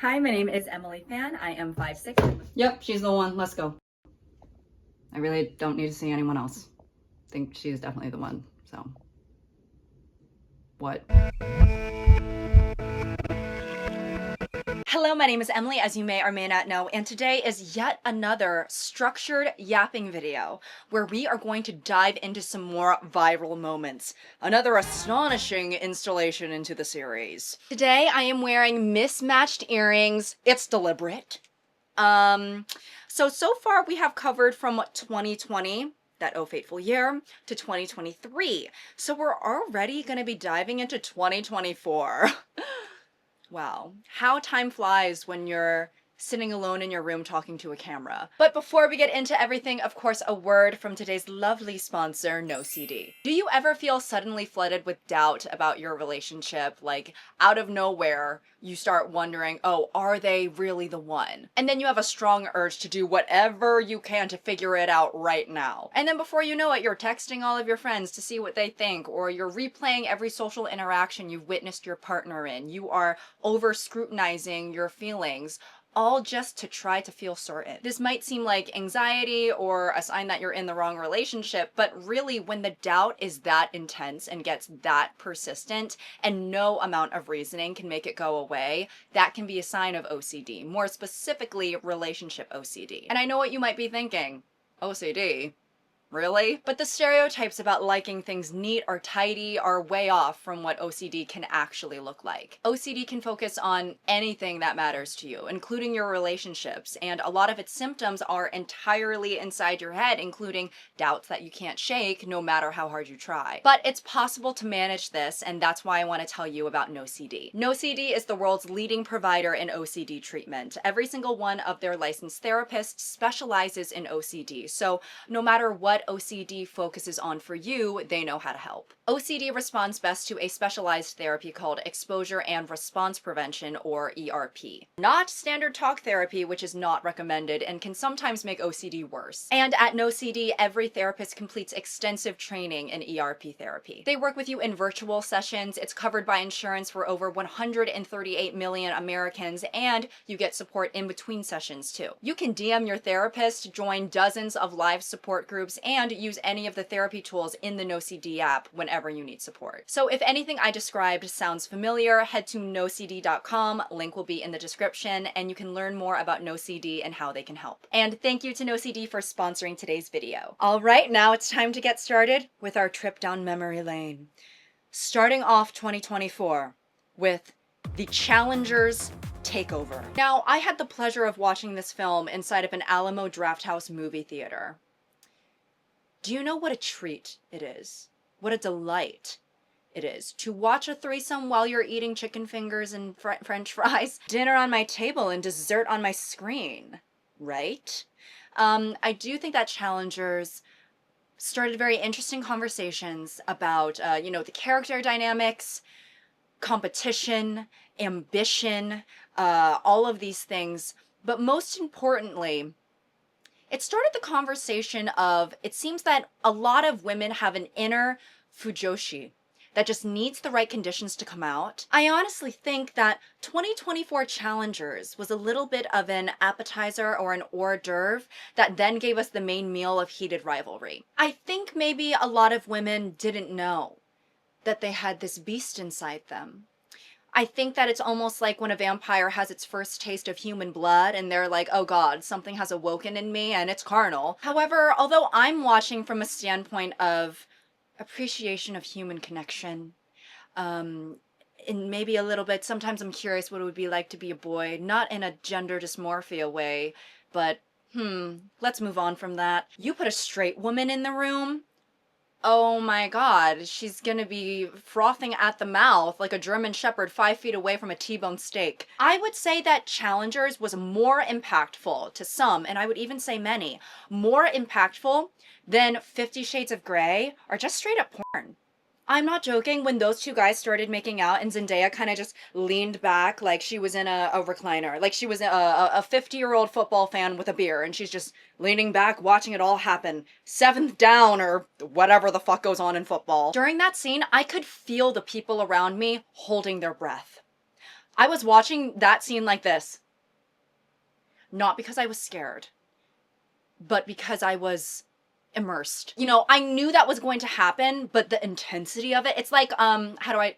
Hi, my name is Emily Fan. I am 5'6". Yep, she's the one. Let's go. I really don't need to see anyone else. I think she's definitely the one, so. What? Hello, my name is Emily, as you may or may not know, and today is yet another structured yapping video where we are going to dive into some more viral moments. Another astonishing installation into the series. Today I am wearing mismatched earrings. It's deliberate. So far we have covered from 2020, that oh fateful year, to 2023. So we're already going to be diving into 2024. Wow, how time flies when you're sitting alone in your room talking to a camera. But before we get into everything, of course, a word from today's lovely sponsor, NoCD. Do you ever feel suddenly flooded with doubt about your relationship? Like, out of nowhere, you start wondering, oh, are they really the one? And then you have a strong urge to do whatever you can to figure it out right now. And then before you know it, you're texting all of your friends to see what they think, or you're replaying every social interaction you've witnessed your partner in. You are over scrutinizing your feelings, all just to try to feel certain. This might seem like anxiety or a sign that you're in the wrong relationship, but really when the doubt is that intense and gets that persistent and no amount of reasoning can make it go away, that can be a sign of OCD, more specifically relationship OCD. And I know what you might be thinking, OCD? Really? But the stereotypes about liking things neat or tidy are way off from what OCD can actually look like. OCD can focus on anything that matters to you, including your relationships, and a lot of its symptoms are entirely inside your head, including doubts that you can't shake no matter how hard you try. But it's possible to manage this, and that's why I want to tell you about NoCD. NoCD is the world's leading provider in OCD treatment. Every single one of their licensed therapists specializes in OCD, so no matter what OCD focuses on for you, they know how to help. OCD responds best to a specialized therapy called exposure and response prevention, or ERP. Not standard talk therapy, which is not recommended and can sometimes make OCD worse. And at NoCD, every therapist completes extensive training in ERP therapy. They work with you in virtual sessions, it's covered by insurance for over 138 million Americans, and you get support in between sessions too. You can DM your therapist, join dozens of live support groups, and use any of the therapy tools in the NoCD app whenever you need support. So if anything I described sounds familiar, head to nocd.com, link will be in the description, and you can learn more about NoCD and how they can help. And thank you to NoCD for sponsoring today's video. All right, now it's time to get started with our trip down memory lane. Starting off 2024 with The Challengers Takeover. Now, I had the pleasure of watching this film inside of an Alamo Drafthouse movie theater. Do you know what a treat it is? What a delight it is to watch a threesome while you're eating chicken fingers and French fries, dinner on my table and dessert on my screen, right? I do think that Challengers started very interesting conversations about, the character dynamics, competition, ambition, all of these things. But most importantly, it started the conversation of, it seems that a lot of women have an inner fujoshi that just needs the right conditions to come out. I honestly think that 2024 Challengers was a little bit of an appetizer or an hors d'oeuvre that then gave us the main meal of heated rivalry. I think maybe a lot of women didn't know that they had this beast inside them. I think that it's almost like when a vampire has its first taste of human blood and they're like, oh god, something has awoken in me and it's carnal. However, although I'm watching from a standpoint of appreciation of human connection, and maybe a little bit, sometimes I'm curious what it would be like to be a boy, not in a gender dysmorphia way, but let's move on from that. You put a straight woman in the room, oh my god, she's gonna be frothing at the mouth like a German Shepherd 5 feet away from a T-bone steak. I would say that Challengers was more impactful to some, and I would even say many, more impactful than 50 Shades of Grey or just straight up porn. I'm not joking, when those two guys started making out and Zendaya kind of just leaned back like she was in a recliner, like she was a 50-year-old football fan with a beer, and she's just leaning back watching it all happen. Seventh down or whatever the fuck goes on in football. During that scene, I could feel the people around me holding their breath. I was watching that scene like this. Not because I was scared, but because I was immersed. You know, I knew that was going to happen, but the intensity of it, it's like, how do I,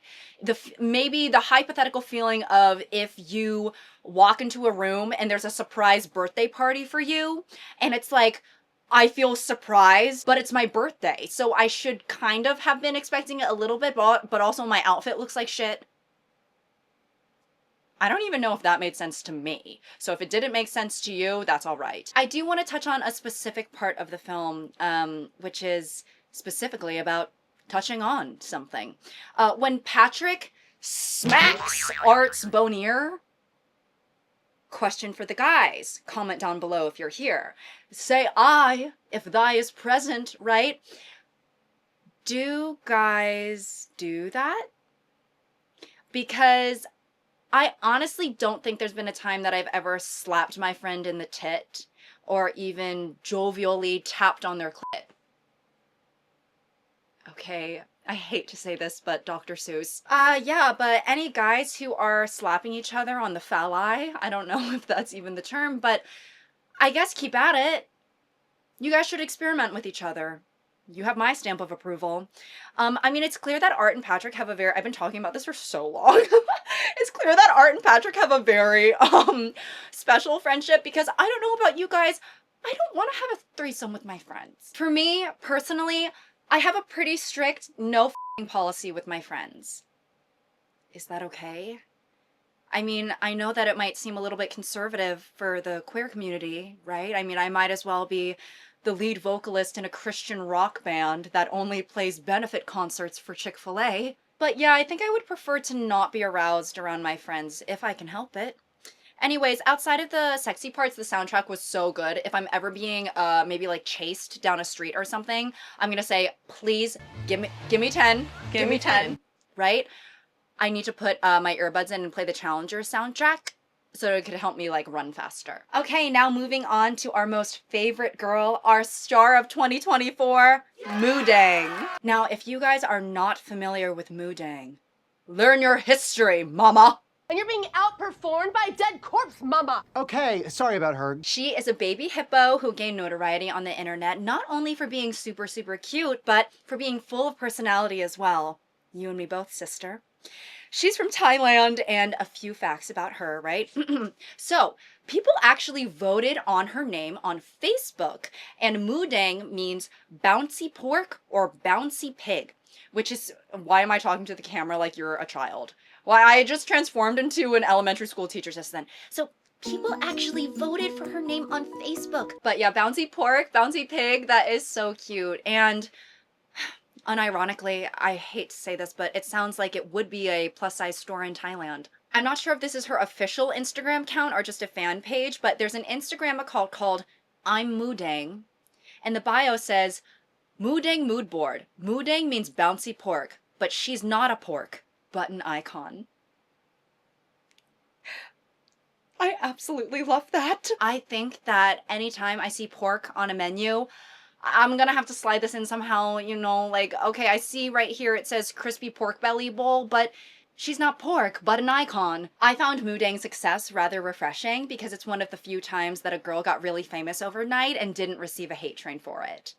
maybe the hypothetical feeling of if you walk into a room and there's a surprise birthday party for you, and it's like, I feel surprised, but it's my birthday, so I should kind of have been expecting it a little bit, but also my outfit looks like shit. I don't even know if that made sense to me. So if it didn't make sense to you, that's all right. I do want to touch on a specific part of the film, which is specifically about touching on something. When Patrick smacks Art's bonier, question for the guys. Comment down below if you're here. Say I if thy is present, right? Do guys do that? Because I honestly don't think there's been a time that I've ever slapped my friend in the tit or even jovially tapped on their clit. Okay, I hate to say this, but Dr. Seuss. Yeah, but any guys who are slapping each other on the phalli, I don't know if that's even the term, but I guess keep at it. You guys should experiment with each other. You have my stamp of approval. I mean, it's clear that Art and Patrick have a very, I've been talking about this for so long. It's clear that Art and Patrick have a very, special friendship because I don't know about you guys, I don't want to have a threesome with my friends. For me, personally, I have a pretty strict no f***ing policy with my friends. Is that okay? I mean, I know that it might seem a little bit conservative for the queer community, right? I mean, I might as well be the lead vocalist in a Christian rock band that only plays benefit concerts for Chick-fil-A. But yeah, I think I would prefer to not be aroused around my friends if I can help it. Anyways, outside of the sexy parts, the soundtrack was so good. If I'm ever being maybe like chased down a street or something, I'm gonna say, please give me 10. Give me 10. Right? I need to put my earbuds in and play the Challenger soundtrack so it could help me like run faster. Okay, now moving on to our most favorite girl, our star of 2024, Moodang. Now, if you guys are not familiar with Moodang, learn your history, mama. And you're being outperformed by a dead corpse, mama! Okay, sorry about her. She is a baby hippo who gained notoriety on the internet, not only for being super, super cute, but for being full of personality as well. You and me both, sister. She's from Thailand, and a few facts about her, right? So, people actually voted on her name on Facebook, and Moodang means bouncy pork or bouncy pig, which is, why am I talking to the camera like you're a child? Why, I just transformed into an elementary school teacher's assistant. So, people actually voted for her name on Facebook. But yeah, bouncy pork, bouncy pig, that is so cute. And unironically, I hate to say this, but it sounds like it would be a plus-size store in Thailand. I'm not sure if this is her official Instagram account or just a fan page, but there's an Instagram account called I'm Moodang, and the bio says, Moodang mood board. Moodang means bouncy pork, but she's not a pork, but an icon. I absolutely love that. I think that anytime I see pork on a menu, I'm gonna have to slide this in somehow, you know, like, okay, I see right here it says crispy pork belly bowl, but she's not pork, but an icon. I found Moodang's success rather refreshing because it's one of the few times that a girl got really famous overnight and didn't receive a hate train for it.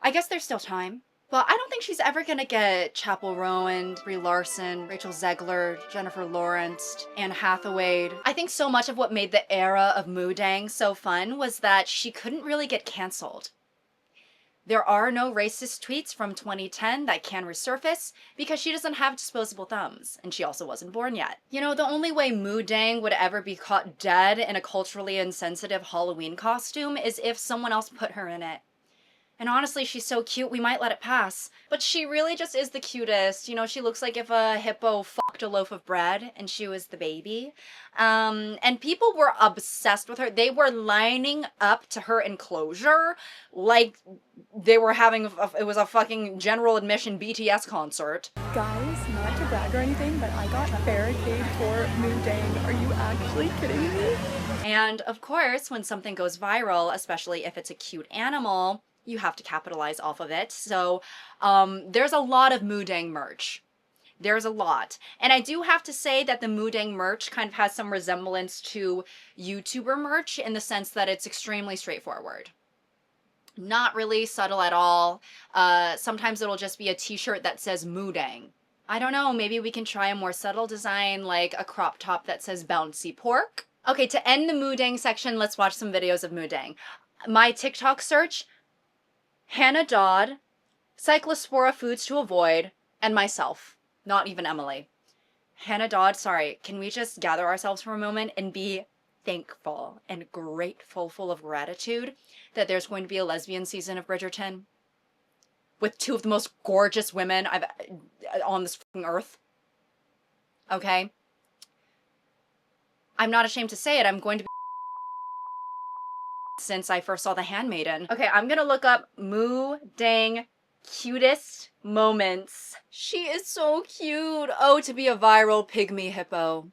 I guess there's still time. But I don't think she's ever gonna get Chappell Rowan, Brie Larson, Rachel Zegler, Jennifer Lawrence, Anne Hathaway. I think so much of what made the era of Moodang so fun was that she couldn't really get canceled. There are no racist tweets from 2010 that can resurface because she doesn't have disposable thumbs, and she also wasn't born yet. You know, the only way Moodang would ever be caught dead in a culturally insensitive Halloween costume is if someone else put her in it. And honestly, she's so cute, we might let it pass. But she really just is the cutest. You know, she looks like if a hippo fucked a loaf of bread and she was the baby. And people were obsessed with her. They were lining up to her enclosure like they were having, it was a fucking general admission BTS concert. Guys, not to brag or anything, but I got barricade for Moodang. Are you actually kidding me? And of course, when something goes viral, especially if it's a cute animal, you have to capitalize off of it. So there's a lot of Moodang merch There's a lot. And I do have to say that the Moodang merch kind of has some resemblance to YouTuber merch in the sense that it's extremely straightforward. Not really subtle at all. Sometimes it'll just be a t-shirt that says Moodang. I don't know, maybe we can try a more subtle design like a crop top that says Bouncy Pork. Okay, to end the Moodang section, let's watch some videos of Moodang. My TikTok search, Hannah Dodd, Cyclospora foods to avoid, and myself. Not even Emily. Hannah Dodd, sorry, can we just gather ourselves for a moment and be thankful and grateful, full of gratitude that there's going to be a lesbian season of Bridgerton with two of the most gorgeous women I've on this fucking earth. Okay? I'm not ashamed to say it, I'm going to be since I first saw The Handmaiden. Okay, I'm gonna look up Moodang cutest moments. She is so cute. Oh, to be a viral pygmy hippo.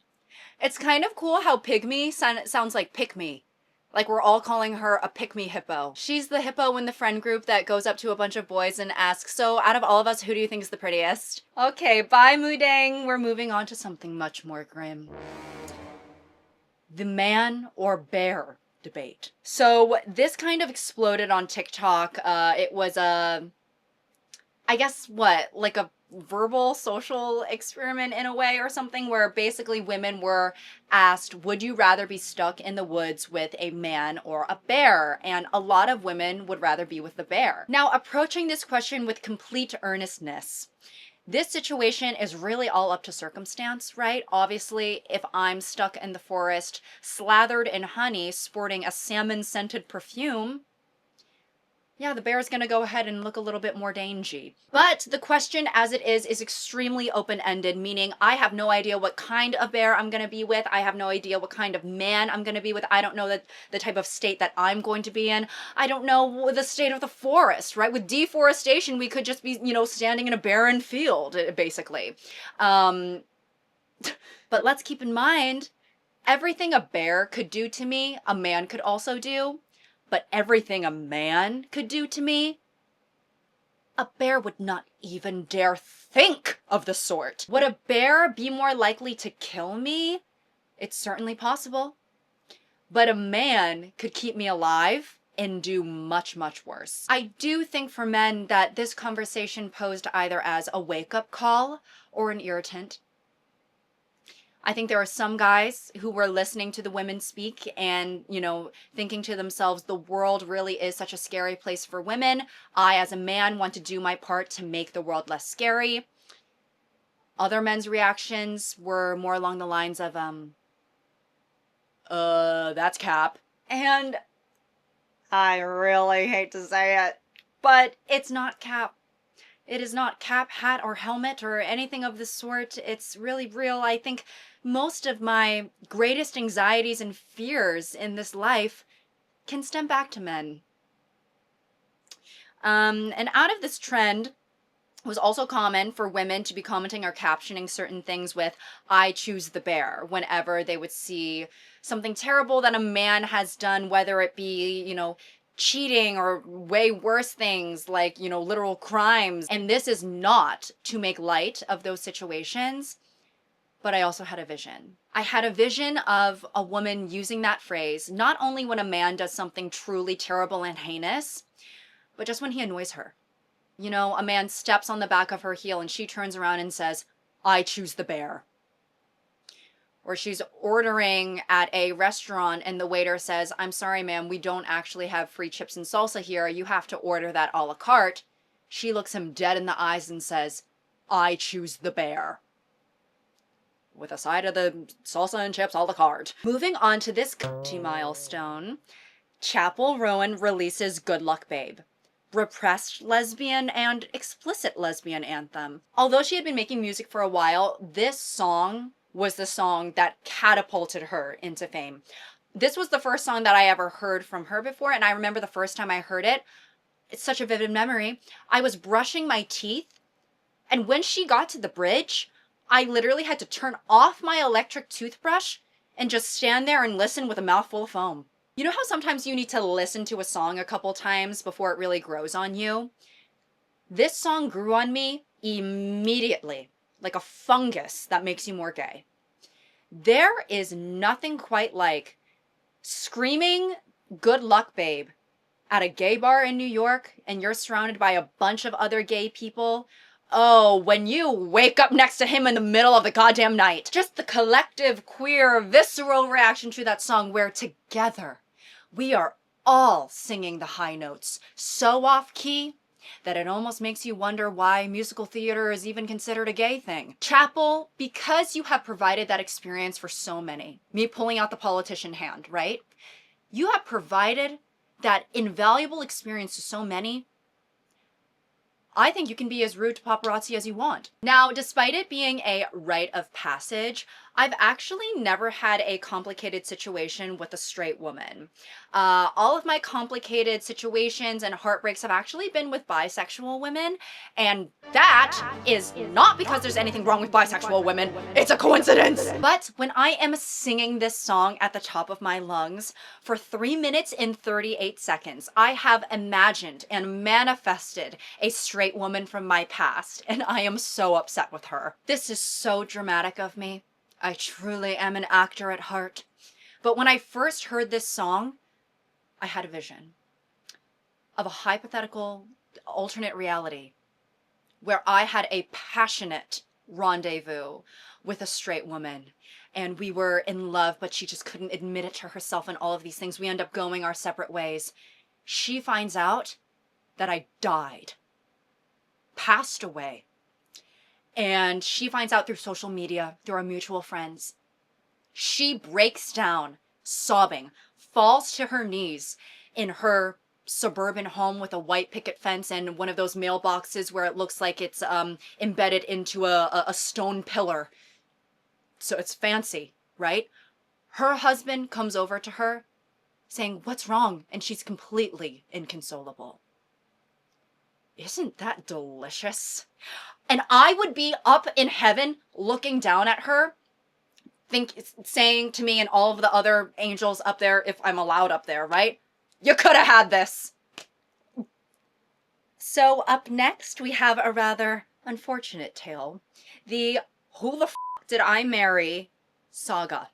It's kind of cool how pygmy sounds like pick me. Like we're all calling her a pick-me hippo. She's the hippo in the friend group that goes up to a bunch of boys and asks, so out of all of us, who do you think is the prettiest? Okay, bye Moodang. We're moving on to something much more grim. The man or bear debate. So this kind of exploded on TikTok. It was I guess what, like a verbal social experiment in a way or something, where basically women were asked, would you rather be stuck in the woods with a man or a bear? And a lot of women would rather be with the bear. Now, approaching this question with complete earnestness, this situation is really all up to circumstance, right? Obviously, if I'm stuck in the forest, slathered in honey, sporting a salmon-scented perfume, yeah, the bear's gonna go ahead and look a little bit more dangy. But the question as it is extremely open-ended, meaning I have no idea what kind of bear I'm gonna be with. I have no idea what kind of man I'm gonna be with. I don't know the type of state that I'm going to be in. I don't know the state of the forest, right? With deforestation, we could just be, you know, standing in a barren field, basically. But let's keep in mind, everything a bear could do to me, a man could also do. But everything a man could do to me, a bear would not even dare think of the sort. Would a bear be more likely to kill me? It's certainly possible. But a man could keep me alive and do much, much worse. I do think for men that this conversation posed either as a wake-up call or an irritant. I think there are some guys who were listening to the women speak and, you know, thinking to themselves, the world really is such a scary place for women. I, as a man, want to do my part to make the world less scary. Other men's reactions were more along the lines of, that's cap. And I really hate to say it, but it's not cap. It is not cap, hat, or helmet, or anything of the sort. It's really real. I think most of my greatest anxieties and fears in this life can stem back to men. And out of this trend was also common for women to be commenting or captioning certain things with, I choose the bear, whenever they would see something terrible that a man has done, whether it be, you know, cheating or way worse things like, you know, literal crimes. And this is not to make light of those situations, but I also had a vision. I had a vision of a woman using that phrase, not only when a man does something truly terrible and heinous, but just when he annoys her. You know, a man steps on the back of her heel and she turns around and says, I choose the bear. Or she's ordering at a restaurant and the waiter says, I'm sorry, ma'am, we don't actually have free chips and salsa here. You have to order that a la carte. She looks him dead in the eyes and says, I choose the bear. With a side of the salsa and chips a la carte. Moving on to this milestone, Chapel Rowan releases Good Luck Babe, repressed lesbian and explicit lesbian anthem. Although she had been making music for a while, this song was the song that catapulted her into fame. This was the first song that I ever heard from her before, and I remember the first time I heard it, it's such a vivid memory. I was brushing my teeth, and when she got to the bridge, I literally had to turn off my electric toothbrush and just stand there and listen with a mouthful of foam. You know how sometimes you need to listen to a song a couple times before it really grows on you? This song grew on me immediately. like a fungus that makes you more gay. There is nothing quite like screaming "good luck, babe" at a gay bar in New York and you're surrounded by a bunch of other gay people. Oh, when you wake up next to him in the middle of the goddamn night. Just the collective, queer, visceral reaction to that song where together we are all singing the high notes so off key that it almost makes you wonder why musical theater is even considered a gay thing. Chapel, because you have provided that experience for so many, me pulling out the politician hand, right? You have provided that invaluable experience to so many. I think you can be as rude to paparazzi as you want. Now, despite it being a rite of passage, I've actually never had a complicated situation with a straight woman. All of my complicated situations and heartbreaks have actually been with bisexual women, and that is not because there's anything wrong with bisexual women. It's a coincidence! But when I am singing this song at the top of my lungs for 3 minutes and 38 seconds, I have imagined and manifested a straight woman from my past, and I am so upset with her. This is so dramatic of me. I truly am an actor at heart. But when I first heard this song, I had a vision of a hypothetical alternate reality where I had a passionate rendezvous with a straight woman and we were in love, but she just couldn't admit it to herself and all of these things. We end up going our separate ways. She finds out that I died, passed away. And she finds out through social media, through our mutual friends. She breaks down, sobbing, falls to her knees in her suburban home with a white picket fence and one of those mailboxes where it looks like it's embedded into a stone pillar. So it's fancy, right? Her husband comes over to her saying, "What's wrong?" And she's completely inconsolable. Isn't that delicious? And I would be up in heaven looking down at her, saying to me and all of the other angels up there, if I'm allowed up there, right? You could have had this. So up next, we have a rather unfortunate tale. The "Who the f*** did I marry" saga.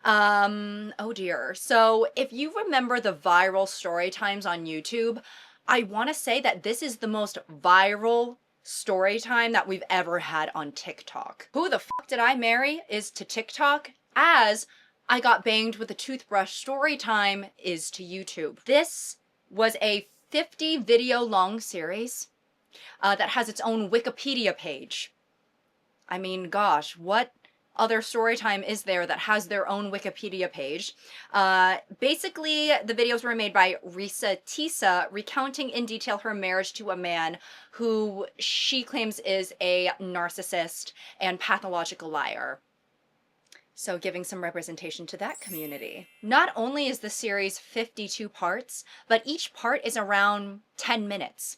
Oh dear. So if you remember the viral story times on YouTube, I want to say that this is the most viral story time that we've ever had on TikTok. Who the fuck did I marry is to TikTok as I got banged with a toothbrush story time is to YouTube. This was a 50 video long series that has its own Wikipedia page. I mean, gosh, what other story time is there that has their own Wikipedia page? Basically, the videos were made by Risa Tisa, recounting in detail her marriage to a man who she claims is a narcissist and pathological liar. So giving some representation to that community. Not only is the series 52 parts, but each part is around 10 minutes.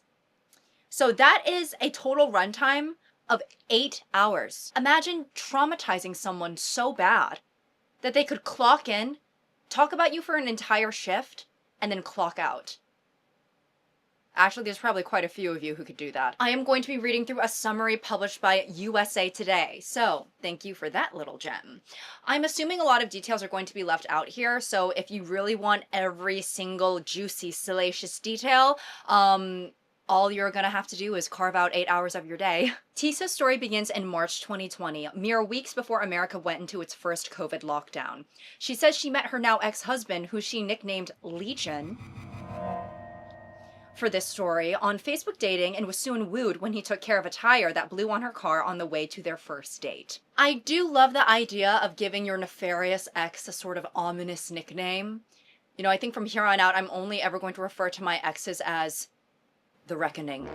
So that is a total runtime of 8 hours. Imagine traumatizing someone so bad that they could clock in, talk about you for an entire shift, and then clock out. Actually, there's probably quite a few of you who could do that. I am going to be reading through a summary published by USA Today, so thank you for that little gem. I'm assuming a lot of details are going to be left out here, so if you really want every single juicy, salacious detail, all you're gonna have to do is carve out 8 hours of your day. Tisa's story begins in March 2020, mere weeks before America went into its first COVID lockdown. She says she met her now ex-husband, who she nicknamed Legion, for this story on Facebook dating and was soon wooed when he took care of a tire that blew on her car on the way to their first date. I do love the idea of giving your nefarious ex a sort of ominous nickname. You know, I think from here on out, I'm only ever going to refer to my exes as The Reckoning.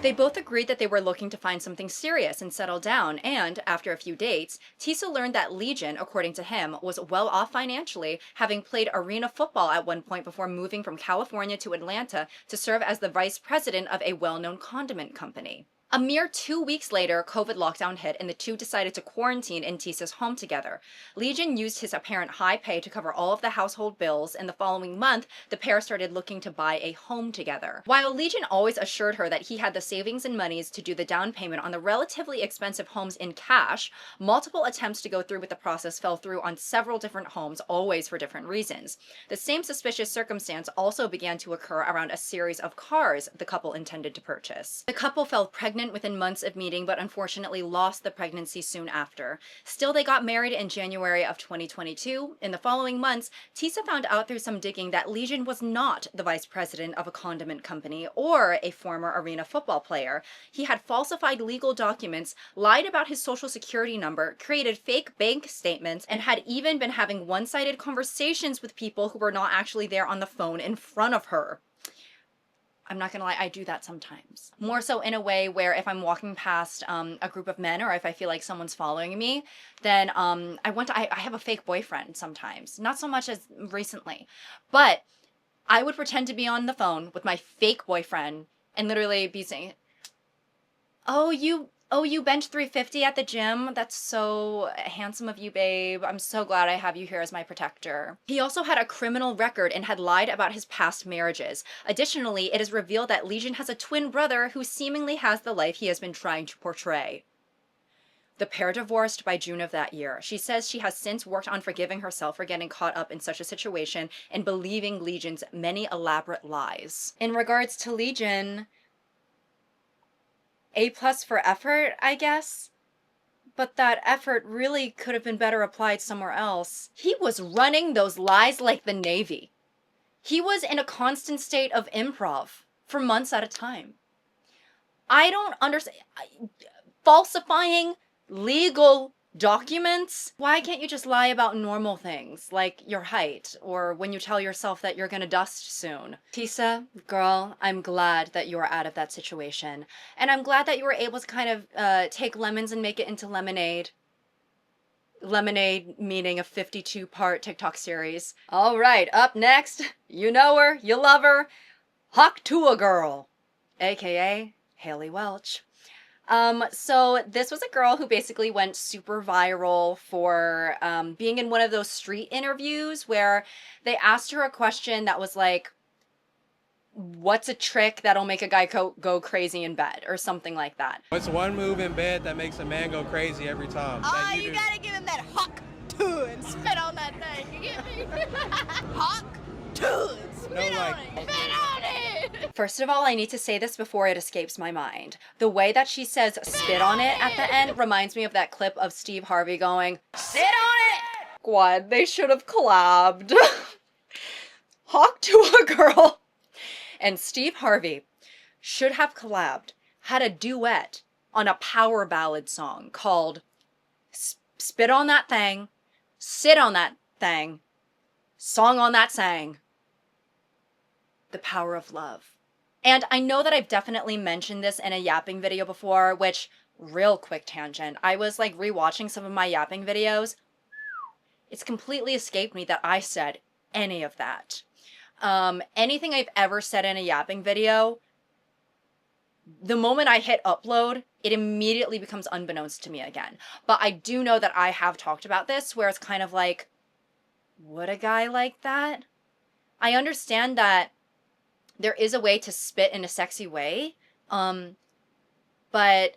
They both agreed that they were looking to find something serious and settle down, and after a few dates, Tisa learned that Legion, according to him, was well off financially, having played arena football at one point before moving from California to Atlanta to serve as the vice president of a well-known condiment company. A mere 2 weeks later, COVID lockdown hit and the two decided to quarantine in Tisa's home together. Legion used his apparent high pay to cover all of the household bills, and the following month, the pair started looking to buy a home together. While Legion always assured her that he had the savings and monies to do the down payment on the relatively expensive homes in cash, multiple attempts to go through with the process fell through on several different homes, always for different reasons. The same suspicious circumstance also began to occur around a series of cars the couple intended to purchase. The couple fell pregnant within months of meeting, but unfortunately lost the pregnancy soon after. Still, they got married in January of 2022. In the following months, Tisa found out through some digging that Legion was not the vice president of a condiment company or a former arena football player. He had falsified legal documents, lied about his social security number, created fake bank statements, and had even been having one-sided conversations with people who were not actually there on the phone in front of her. I'm not gonna lie, I do that sometimes. More so in a way where if I'm walking past a group of men, or if I feel like someone's following me, then I have a fake boyfriend sometimes. Not so much as recently, but I would pretend to be on the phone with my fake boyfriend and literally be saying, oh, you bench 350 at the gym? That's so handsome of you, babe. I'm so glad I have you here as my protector. He also had a criminal record and had lied about his past marriages. Additionally, it is revealed that Legion has a twin brother who seemingly has the life he has been trying to portray. The pair divorced by June of that year. She says she has since worked on forgiving herself for getting caught up in such a situation and believing Legion's many elaborate lies. In regards to Legion, A+ for effort, I guess. But that effort really could have been better applied somewhere else. He was running those lies like the Navy. He was in a constant state of improv for months at a time. I don't understand. Falsifying legal documents? Why can't you just lie about normal things like your height or when you tell yourself that you're gonna dust soon? Tisa, girl, I'm glad that you are out of that situation. And I'm glad that you were able to kind of take lemons and make it into lemonade. Lemonade meaning a 52-part TikTok series. All right, up next, you know her, you love her, Hawk Tua Girl, aka Haley Welch. So this was a girl who basically went super viral for being in one of those street interviews where they asked her a question that was like, what's a trick that'll make a guy go crazy in bed or something like that. What's one move in bed that makes a man go crazy every time? Oh, you gotta give him that hawk to and spit on that thing. You get me? Hawk to and spit on it. Spit on it. First of all, I need to say this before it escapes my mind. The way that she says spit on it at the end reminds me of that clip of Steve Harvey going, sit on it! God, they should have collabed. Hawk Tua Girl and Steve Harvey should have collabed, had a duet on a power ballad song called Spit on That Thing, Sit on That Thing, Song on That Sang. The Power of Love. And I know that I've definitely mentioned this in a yapping video before, which, real quick tangent, I was like rewatching some of my yapping videos. It's completely escaped me that I said any of that. Anything I've ever said in a yapping video, the moment I hit upload, it immediately becomes unbeknownst to me again. But I do know that I have talked about this, where it's kind of like, would a guy like that? I understand that there is a way to spit in a sexy way, but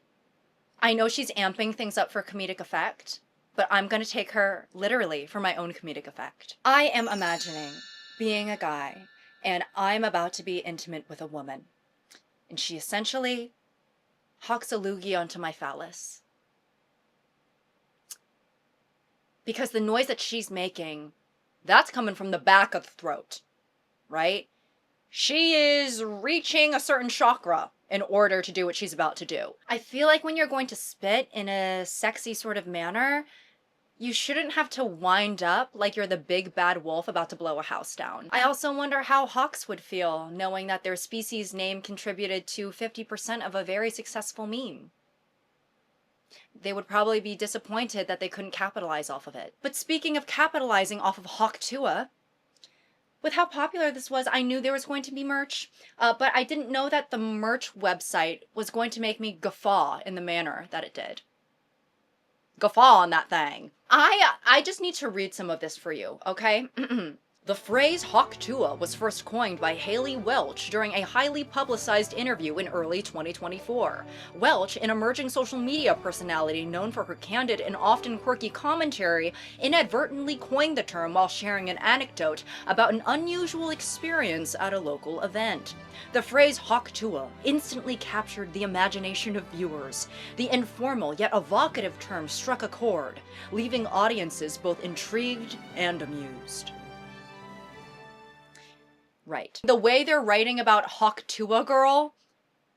I know she's amping things up for comedic effect, but I'm going to take her literally for my own comedic effect. I am imagining being a guy, and I'm about to be intimate with a woman, and she essentially hawks a loogie onto my phallus. Because the noise that she's making, that's coming from the back of the throat, right? She is reaching a certain chakra in order to do what she's about to do. I feel like when you're going to spit in a sexy sort of manner, you shouldn't have to wind up like you're the big bad wolf about to blow a house down. I also wonder how hawks would feel knowing that their species name contributed to 50% of a very successful meme. They would probably be disappointed that they couldn't capitalize off of it. But speaking of capitalizing off of Hawk Tua, With how popular this was, I knew there was going to be merch, but I didn't know that the merch website was going to make me guffaw in the manner that it did. Guffaw on that thing. I just need to read some of this for you, okay? The phrase Hawk Tuah was first coined by Haley Welch during a highly publicized interview in early 2024. Welch, an emerging social media personality known for her candid and often quirky commentary, inadvertently coined the term while sharing an anecdote about an unusual experience at a local event. The phrase Hawk Tuah instantly captured the imagination of viewers. The informal yet evocative term struck a chord, leaving audiences both intrigued and amused. Right. The way they're writing about Hawk Tuah Girl,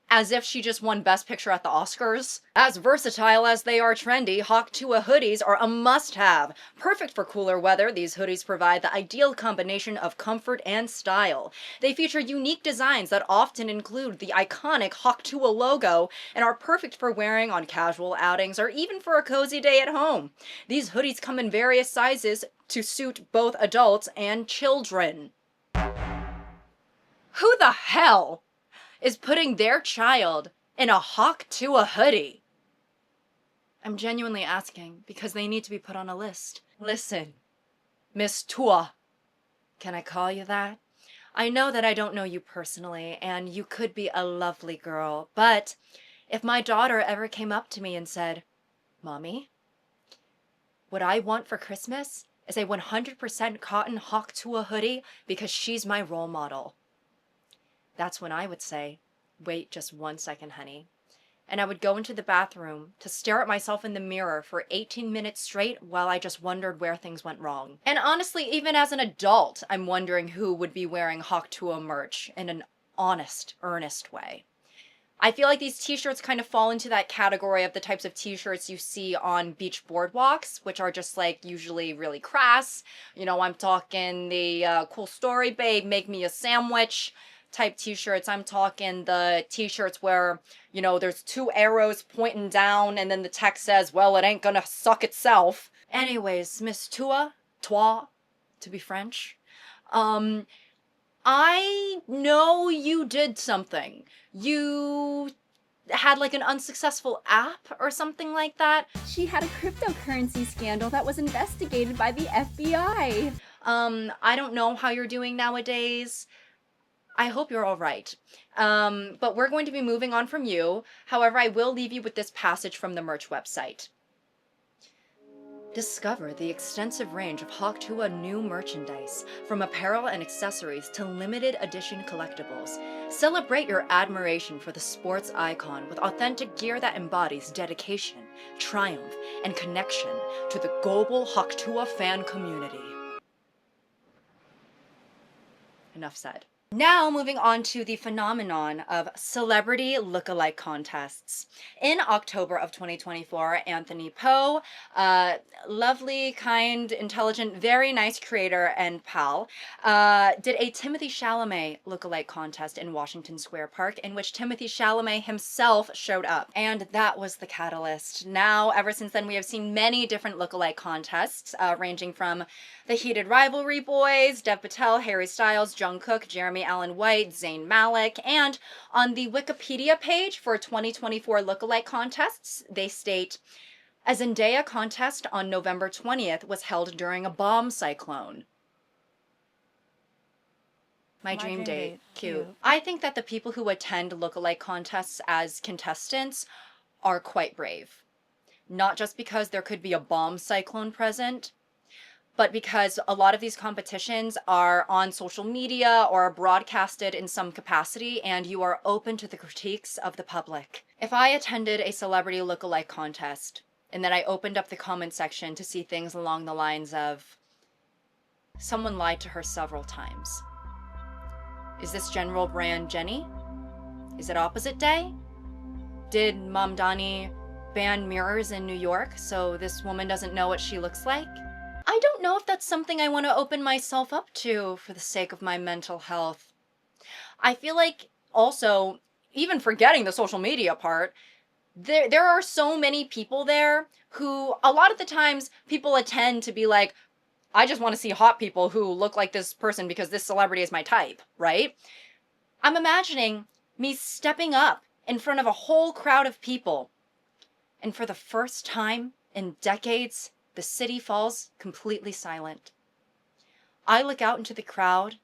as if she just won Best Picture at the Oscars. As versatile as they are trendy, Hawk Tuah hoodies are a must-have. Perfect for cooler weather, these hoodies provide the ideal combination of comfort and style. They feature unique designs that often include the iconic Hawk Tuah logo and are perfect for wearing on casual outings or even for a cozy day at home. These hoodies come in various sizes to suit both adults and children. Who the hell is putting their child in a Hawk Tuah hoodie? I'm genuinely asking because they need to be put on a list. Listen, Miss Tuah, can I call you that? I know that I don't know you personally, and you could be a lovely girl, but if my daughter ever came up to me and said, Mommy, what I want for Christmas is a 100% cotton Hawk Tuah hoodie because she's my role model. That's when I would say, wait just 1 second, honey. And I would go into the bathroom to stare at myself in the mirror for 18 minutes straight while I just wondered where things went wrong. And honestly, even as an adult, I'm wondering who would be wearing Hawk Tuah merch in an honest, earnest way. I feel like these t-shirts kind of fall into that category of the types of t-shirts you see on beach boardwalks, which are just like usually really crass. You know, I'm talking the cool story, babe, make me a sandwich type t-shirts. I'm talking the t-shirts where, you know, there's 2 arrows pointing down and then the text says, well, it ain't gonna suck itself. Anyways, Miss Tuah, to be French, I know you did something. You had like an unsuccessful app or something like that. She had a cryptocurrency scandal that was investigated by the FBI. I don't know how you're doing nowadays. I hope you're all right. But we're going to be moving on from you. However, I will leave you with this passage from the merch website. Discover the extensive range of Hawk Tuah new merchandise, from apparel and accessories to limited edition collectibles. Celebrate your admiration for the sports icon with authentic gear that embodies dedication, triumph, and connection to the global Hawk Tuah fan community. Enough said. Now moving on to the phenomenon of celebrity lookalike contests. In October of 2024, Anthony Poe, lovely, kind, intelligent, very nice creator and pal, did a Timothée Chalamet lookalike contest in Washington Square Park in which Timothée Chalamet himself showed up. And that was the catalyst. Now, ever since then, we have seen many different lookalike contests, ranging from the Heated Rivalry Boys, Dev Patel, Harry Styles, Jungkook, Jeremy Allen White, Zayn Malik, and on the Wikipedia page for 2024 lookalike contests, they state, a Zendaya contest on November 20th was held during a bomb cyclone. My dream date. Cute. I think that the people who attend lookalike contests as contestants are quite brave. Not just because there could be a bomb cyclone present, but because a lot of these competitions are on social media or are broadcasted in some capacity, and you are open to the critiques of the public. If I attended a celebrity lookalike contest, and then I opened up the comment section to see things along the lines of, someone lied to her several times. Is this general brand Jenny? Is it opposite day? Did Mamdani ban mirrors in New York so this woman doesn't know what she looks like? I don't know if that's something I want to open myself up to for the sake of my mental health. I feel like also, even forgetting the social media part, there are so many people there who, a lot of the times, people attend to be like, I just want to see hot people who look like this person because this celebrity is my type, right? I'm imagining me stepping up in front of a whole crowd of people, and for the first time in decades, the city falls completely silent. I look out into the crowd,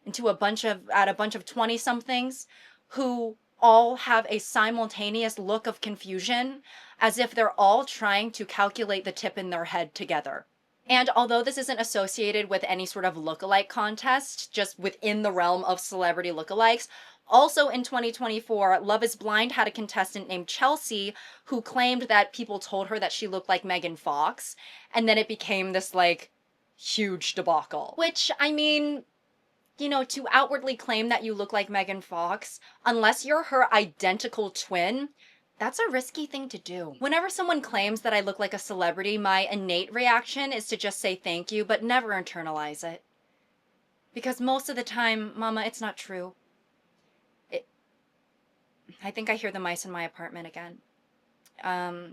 at a bunch of 20-somethings who all have a simultaneous look of confusion, as if they're all trying to calculate the tip in their head together. And although this isn't associated with any sort of lookalike contest, just within the realm of celebrity lookalikes, also in 2024, Love is Blind had a contestant named Chelsea who claimed that people told her that she looked like Megan Fox, and then it became this, like, huge debacle. Which, I mean, you know, to outwardly claim that you look like Megan Fox, unless you're her identical twin, that's a risky thing to do. Whenever someone claims that I look like a celebrity, my innate reaction is to just say thank you, but never internalize it. Because most of the time, Mama, it's not true. I think I hear the mice in my apartment again.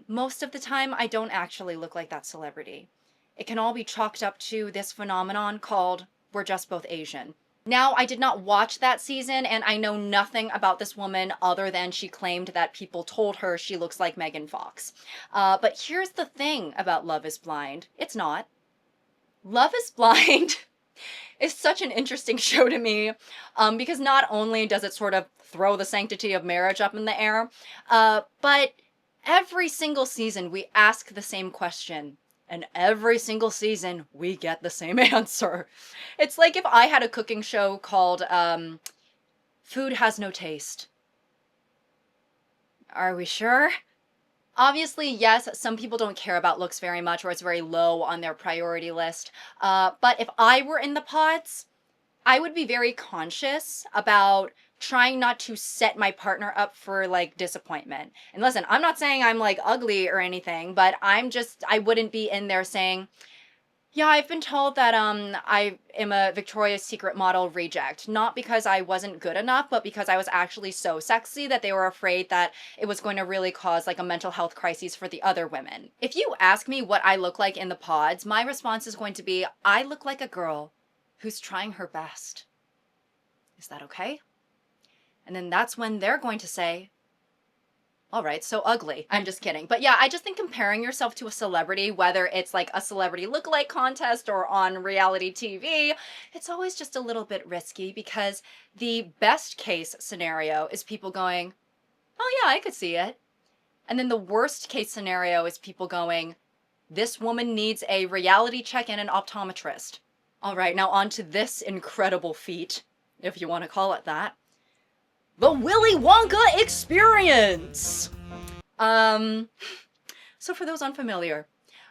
Most of the time, I don't actually look like that celebrity. It can all be chalked up to this phenomenon called we're just both Asian. Now, I did not watch that season, and I know nothing about this woman other than she claimed that people told her she looks like Megan Fox. But here's the thing about Love is Blind. It's not. Love is Blind is such an interesting show to me, because not only does it sort of throw the sanctity of marriage up in the air, but every single season we ask the same question. And every single season, we get the same answer. It's like if I had a cooking show called Food Has No Taste. Are we sure? Obviously, yes, some people don't care about looks very much, or it's very low on their priority list. But if I were in the pods, I would be very conscious about trying not to set my partner up for, like, disappointment. And listen, I'm not saying I'm, like, ugly or anything, but I wouldn't be in there saying, yeah, I've been told that I am a Victoria's Secret model reject. Not because I wasn't good enough, but because I was actually so sexy that they were afraid that it was going to really cause, like, a mental health crisis for the other women. If you ask me what I look like in the pods, my response is going to be, I look like a girl who's trying her best. Is that okay? And then that's when they're going to say, all right, so ugly. I'm just kidding. But yeah, I just think comparing yourself to a celebrity, whether it's like a celebrity lookalike contest or on reality TV, it's always just a little bit risky, because the best case scenario is people going, oh yeah, I could see it. And then the worst case scenario is people going, this woman needs a reality check and an optometrist. All right, now on to this incredible feat, if you want to call it that. The Willy Wonka Experience! So for those unfamiliar,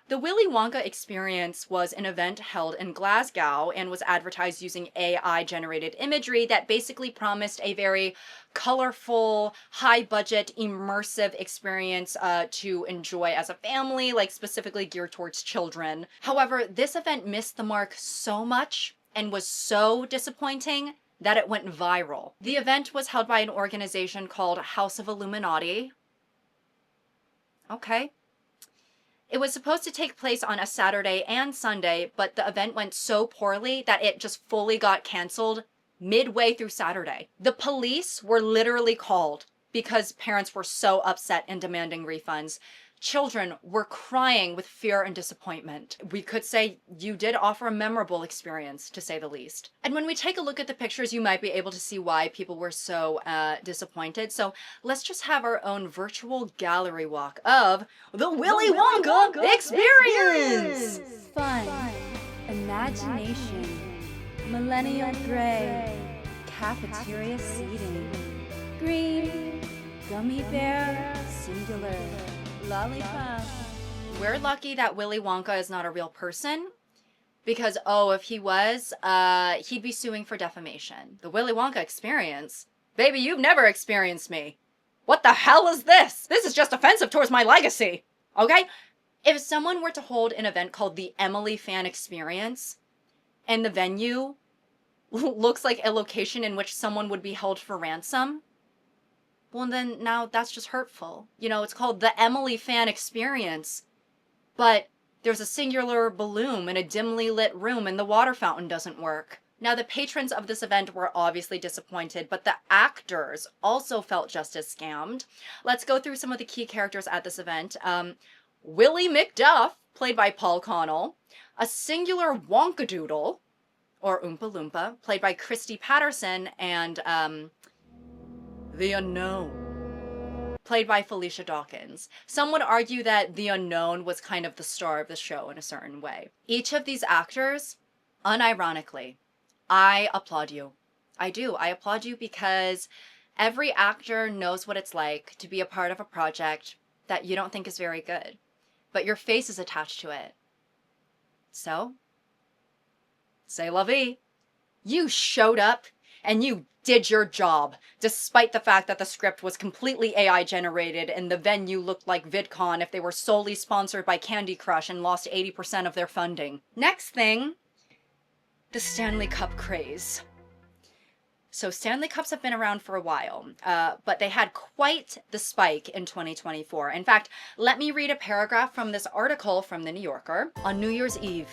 the Willy Wonka Experience was an event held in Glasgow and was advertised using AI-generated imagery that basically promised a very colorful, high-budget, immersive experience to enjoy as a family, like specifically geared towards children. However, this event missed the mark so much and was so disappointing that it went viral. The event was held by an organization called House of Illuminati. Okay. It was supposed to take place on a Saturday and Sunday, but the event went so poorly that it just fully got canceled midway through Saturday. The police were literally called because parents were so upset and demanding refunds. Children were crying with fear and disappointment. We could say you did offer a memorable experience, to say the least. And when we take a look at the pictures, you might be able to see why people were so disappointed. So let's just have our own virtual gallery walk of the Willy Wonka Experience! Fun, imagination, millennial gray, cafeteria seating, green, gummy bear, singular, lollipop. We're lucky that Willy Wonka is not a real person, because, oh, if he was, he'd be suing for defamation. The Willy Wonka Experience? Baby, you've never experienced me. What the hell is this? This is just offensive towards my legacy, okay? If someone were to hold an event called the Emily Fan Experience, and the venue looks like a location in which someone would be held for ransom, well, then now that's just hurtful. You know, it's called the Emily Fan Experience, but There's a singular balloon in a dimly lit room and the water fountain doesn't work. Now, the patrons of this event were obviously disappointed, but the actors also felt just as scammed. Let's go through some of the key characters at this event. Willie McDuff, played by Paul Connell. A singular Wonkadoodle, or Oompa Loompa, played by Christy Patterson. And The Unknown, played by Felicia Dawkins. Some would argue that The Unknown was kind of the star of the show in a certain way. Each of these actors, unironically, I applaud you. I do. I applaud you because every actor knows what it's like to be a part of a project that you don't think is very good, but your face is attached to it. So, c'est la vie. You showed up and you did your job, despite the fact that the script was completely AI generated and the venue looked like VidCon if they were solely sponsored by Candy Crush and lost 80% of their funding. Next thing, the Stanley Cup craze. So Stanley Cups have been around for a while, but they had quite the spike in 2024. In fact, let me read a paragraph from this article from The New Yorker. On New Year's Eve,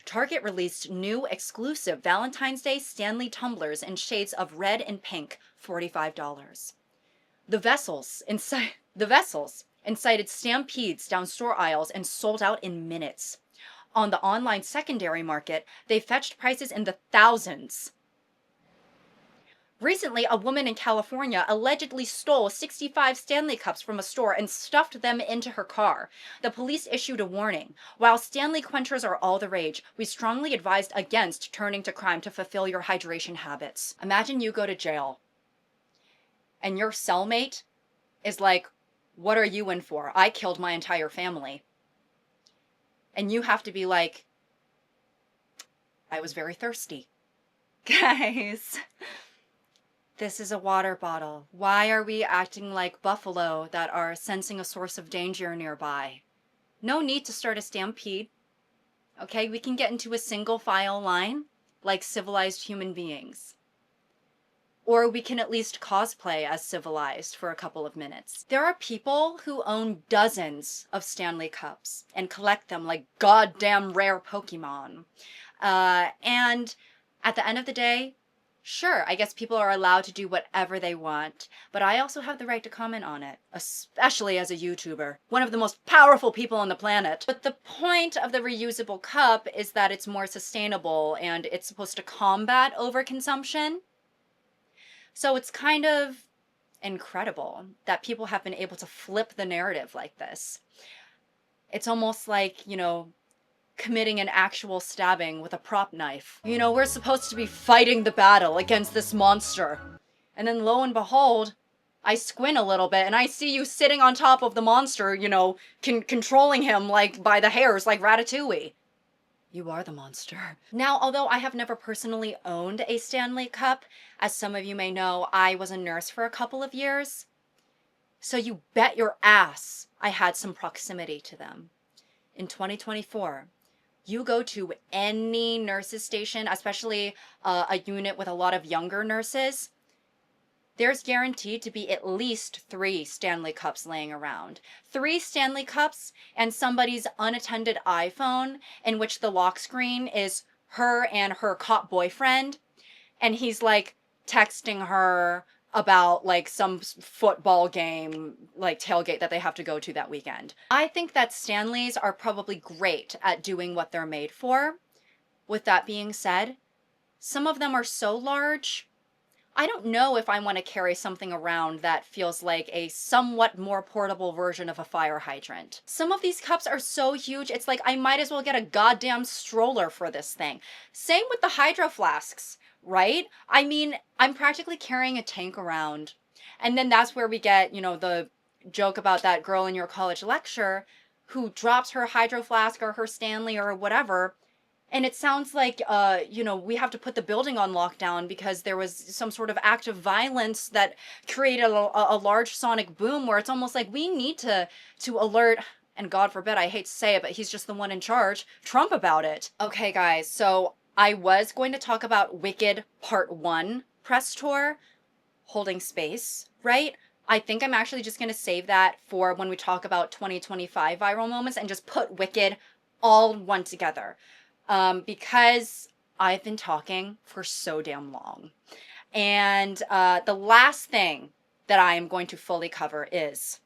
Target released new exclusive Valentine's Day Stanley tumblers in shades of red and pink, $45. The vessels incited stampedes down store aisles and sold out in minutes. On the online secondary market, they fetched prices in the thousands. Recently, a woman in California allegedly stole 65 Stanley Cups from a store and stuffed them into her car. The police issued a warning. While Stanley quenchers are all the rage, we strongly advised against turning to crime to fulfill your hydration habits. Imagine you go to jail and your cellmate is like, "What are you in for? I killed my entire family." And you have to be like, "I was very thirsty." Guys, this is a water bottle. Why are we acting like buffalo that are sensing a source of danger nearby? No need to start a stampede. Okay, we can get into a single file line like civilized human beings. Or we can at least cosplay as civilized for a couple of minutes. There are people who own dozens of Stanley Cups and collect them like goddamn rare Pokemon. And at the end of the day, sure, I guess people are allowed to do whatever they want, but I also have the right to comment on it, especially as a YouTuber, one of the most powerful people on the planet. But the point of the reusable cup is that it's more sustainable and it's supposed to combat overconsumption. So it's kind of incredible that people have been able to flip the narrative like this. It's almost like, committing an actual stabbing with a prop knife. We're supposed to be fighting the battle against this monster. And then lo and behold, I squint a little bit and I see you sitting on top of the monster, controlling him like by the hairs like Ratatouille. You are the monster. Now, although I have never personally owned a Stanley Cup, as some of you may know, I was a nurse for a couple of years. So you bet your ass I had some proximity to them. In 2024, you go to any nurse's station, especially a unit with a lot of younger nurses, there's guaranteed to be at least 3 Stanley Cups laying around. 3 Stanley Cups and somebody's unattended iPhone in which the lock screen is her and her cop boyfriend. And he's like texting her about like some football game, like tailgate that they have to go to that weekend. I think that Stanleys are probably great at doing what they're made for. With that being said, some of them are so large, I don't know if I want to carry something around that feels like a somewhat more portable version of a fire hydrant. Some of these cups are so huge, it's like I might as well get a goddamn stroller for this thing. Same with the hydro flasks, right? I mean, I'm practically carrying a tank around. And then that's where we get, the joke about that girl in your college lecture who drops her hydro flask or her Stanley or whatever. And it sounds like, we have to put the building on lockdown because there was some sort of act of violence that created a large sonic boom where it's almost like we need to alert, and God forbid, I hate to say it, but he's just the one in charge, Trump about it. Okay, guys, so I was going to talk about Wicked Part 1 press tour, holding space, right? I think I'm actually just going to save that for when we talk about 2025 viral moments and just put Wicked all one together because I've been talking for so damn long. And the last thing that I am going to fully cover is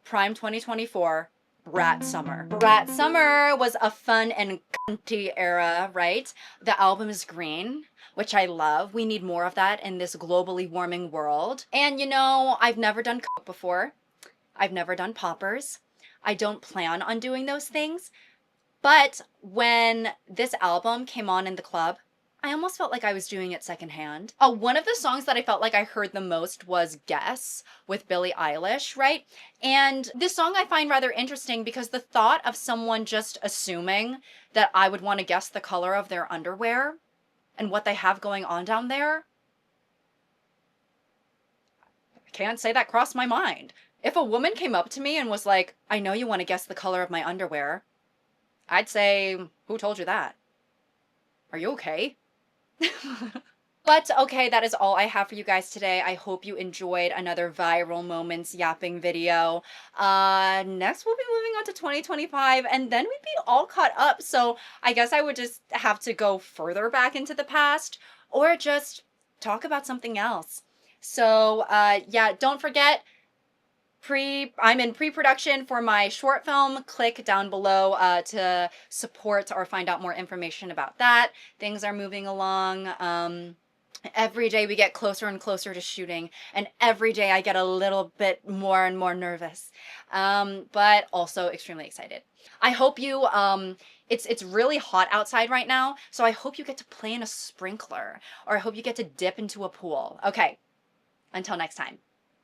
Prime 2024, Brat Summer. Brat Summer was a fun and cunty era, right? The album is green, which I love. We need more of that in this globally warming world. And you know, I've never done coke before. I've never done poppers. I don't plan on doing those things. But when this album came on in the club, I almost felt like I was doing it secondhand. One of the songs that I felt like I heard the most was Guess with Billie Eilish, right? And this song I find rather interesting because the thought of someone just assuming that I would want to guess the color of their underwear and what they have going on down there, I can't say that crossed my mind. If a woman came up to me and was like, I know you want to guess the color of my underwear, I'd say, who told you that? Are you okay? But okay, that is all I have for you guys today. I hope you enjoyed another viral moments yapping video. Next we'll be moving on to 2025 and then we'd be all caught up. So I guess I would just have to go further back into the past or just talk about something else. So yeah, don't forget, I'm in pre-production for my short film. Click down below to support or find out more information about that. Things are moving along. Every day we get closer and closer to shooting, and every day I get a little bit more and more nervous, but also extremely excited. I hope you, it's really hot outside right now, so I hope you get to play in a sprinkler, or I hope you get to dip into a pool. Okay, until next time.